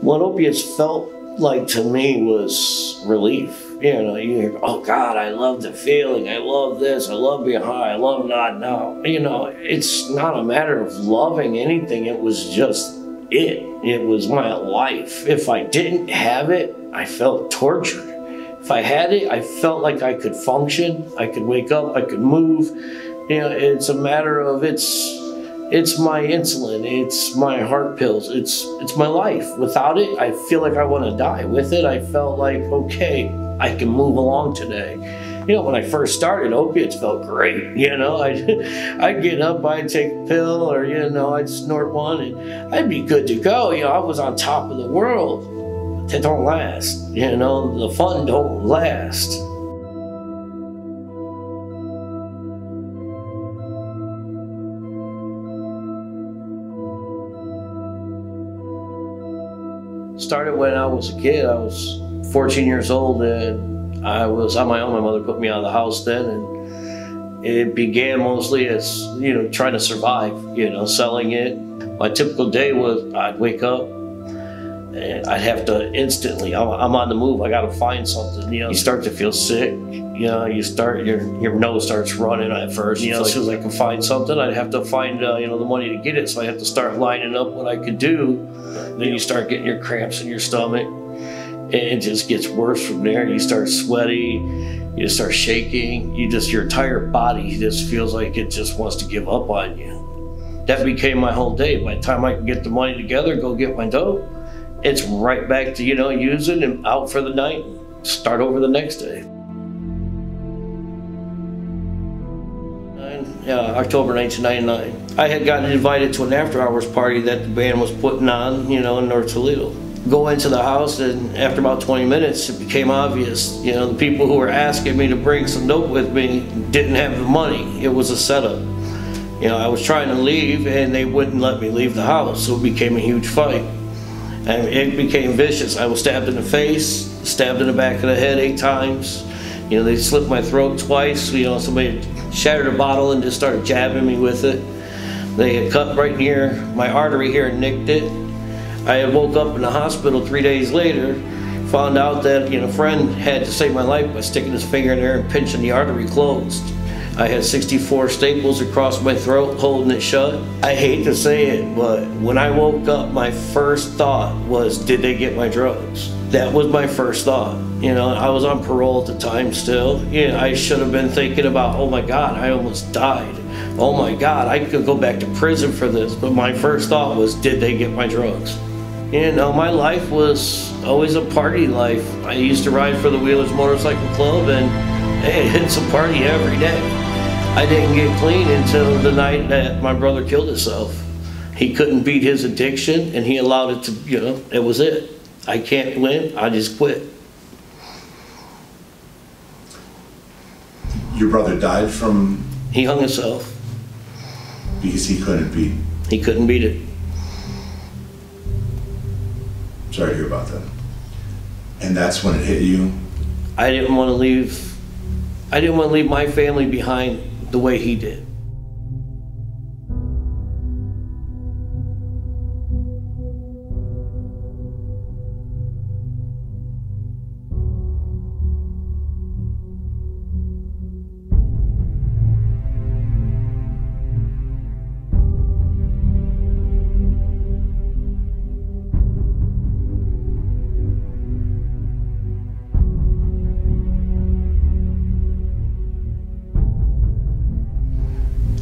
What opiates felt like to me was relief. You know, you hear, oh God, I love the feeling. I love this. I love being high. I love not now. You know, it's not a matter of loving anything. It was just it. It was my life. If I didn't have it, I felt tortured. If I had it, I felt like I could function. I could wake up. I could move. You know, it's a matter of it's my insulin, it's my heart pills, it's my life. Without it, I feel like I want to die. With it, I felt like, okay, I can move along today. You know, when I first started, opiates felt great. You know, I'd get up, I'd take a pill, or, you know, I'd snort one, and I'd be good to go. You know, I was on top of the world. That don't last. You know, the fun don't last. Started when I was a kid. I was 14 years old and I was on my own. My mother put me out of the house then, and it began mostly as, you know, trying to survive, you know, selling it. My typical day was I'd wake up and I'd have to instantly, I'm on the move, I gotta find something. You know, you start to feel sick, you know, your nose starts running at first. You know, as soon as I can find something, I'd have to find, you know, the money to get it. So I have to start lining up what I could do. Then you start getting your cramps in your stomach, and it just gets worse from there. You start sweaty, you start shaking, your entire body just feels like it just wants to give up on you. That became my whole day. By the time I can get the money together, go get my dope, it's right back to, you know, using and out for the night, start over the next day. October 1999. I had gotten invited to an after-hours party that the band was putting on, you know, in North Toledo. Go into the house, and after about 20 minutes, it became obvious, you know, the people who were asking me to bring some dope with me didn't have the money. It was a setup. You know, I was trying to leave, and they wouldn't let me leave the house, so it became a huge fight. And it became vicious. I was stabbed in the face, stabbed in the back of the head 8 times. You know, they slit my throat twice. You know, somebody shattered a bottle and just started jabbing me with it. They had cut right near my artery here and nicked it. I had woke up in the hospital 3 days later, found out that, you know, a friend had to save my life by sticking his finger in there and pinching the artery closed. I had 64 staples across my throat holding it shut. I hate to say it, but when I woke up, my first thought was, did they get my drugs? That was my first thought. You know, I was on parole at the time still. You know, I should have been thinking about, oh my God, I almost died. Oh my God, I could go back to prison for this. But my first thought was, did they get my drugs? You know, my life was always a party life. I used to ride for the Wheelers Motorcycle Club, and hey, it's a party every day. I didn't get clean until the night that my brother killed himself. He couldn't beat his addiction, and he allowed it to, you know, it was it. I can't win, I just quit. Your brother died from? He hung himself. Because he couldn't beat? He couldn't beat it. Sorry to hear about that. And that's when it hit you? I didn't want to leave my family behind the way he did.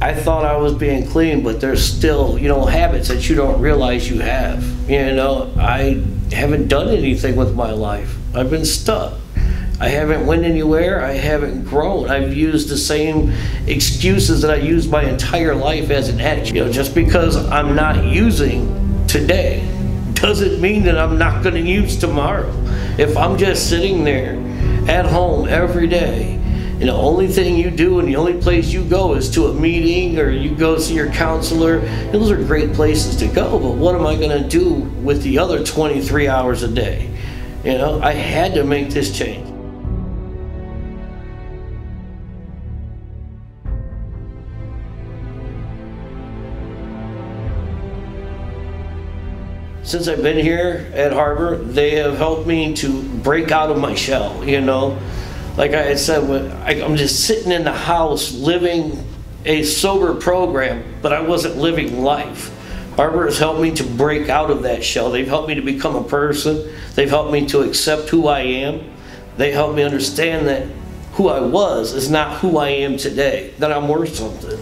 I thought I was being clean, but there's still, you know, habits that you don't realize you have. You know, I haven't done anything with my life. I've been stuck. I haven't went anywhere. I haven't grown. I've used the same excuses that I used my entire life as an addict. You know, just because I'm not using today doesn't mean that I'm not going to use tomorrow. If I'm just sitting there at home every day, and the only thing you do and the only place you go is to a meeting or you go see your counselor, those are great places to go, but what am I going to do with the other 23 hours a day? You know, I had to make this change. since I've been here at Harbor, they have helped me to break out of my shell, you know. Like I had said, I'm just sitting in the house living a sober program, but I wasn't living life. Harbor has helped me to break out of that shell. They've helped me to become a person. They've helped me to accept who I am. They helped me understand that who I was is not who I am today, that I'm worth something.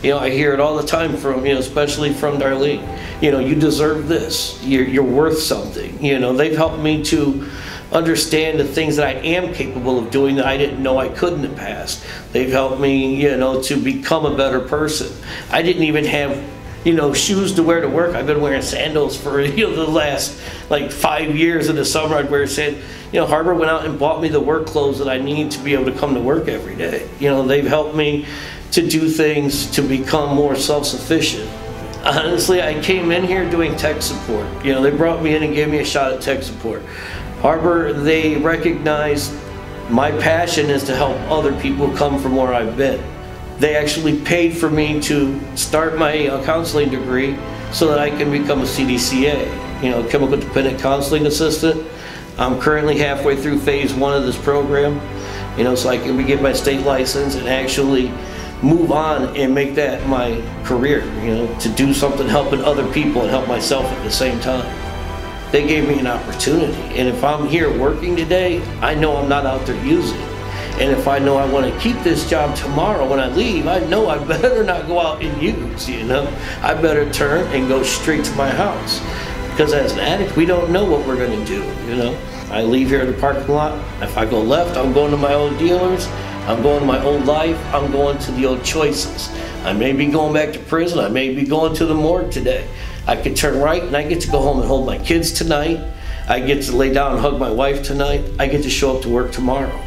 You know, I hear it all the time from, you know, especially from Darlene. You know, you deserve this. You're worth something. You know, they've helped me to understand the things that I am capable of doing that I didn't know I could in the past. They've helped me, you know, to become a better person. I didn't even have, you know, shoes to wear to work. I've been wearing sandals for, you know, the last like 5 years. In the summer I'd wear sandals. You know, Harbor went out and bought me the work clothes that I need to be able to come to work every day. You know, they've helped me to do things to become more self-sufficient. Honestly, I came in here doing tech support. You know, they brought me in and gave me a shot at tech support. Harbor, they recognize my passion is to help other people come from where I've been. They actually paid for me to start my counseling degree so that I can become a CDCA, you know, Chemical Dependent Counseling Assistant. I'm currently halfway through phase 1 of this program, you know, so I can get my state license and actually move on and make that my career, you know, to do something helping other people and help myself at the same time. They gave me an opportunity, and if I'm here working today, I know I'm not out there using. And if I know I want to keep this job tomorrow when I leave, I know I better not go out and use, you know. I better turn and go straight to my house. Because as an addict, we don't know what we're going to do, you know. I leave here in the parking lot. If I go left, I'm going to my old dealers. I'm going to my old life. I'm going to the old choices. I may be going back to prison. I may be going to the morgue today. I could turn right and I get to go home and hold my kids tonight. I get to lay down and hug my wife tonight. I get to show up to work tomorrow.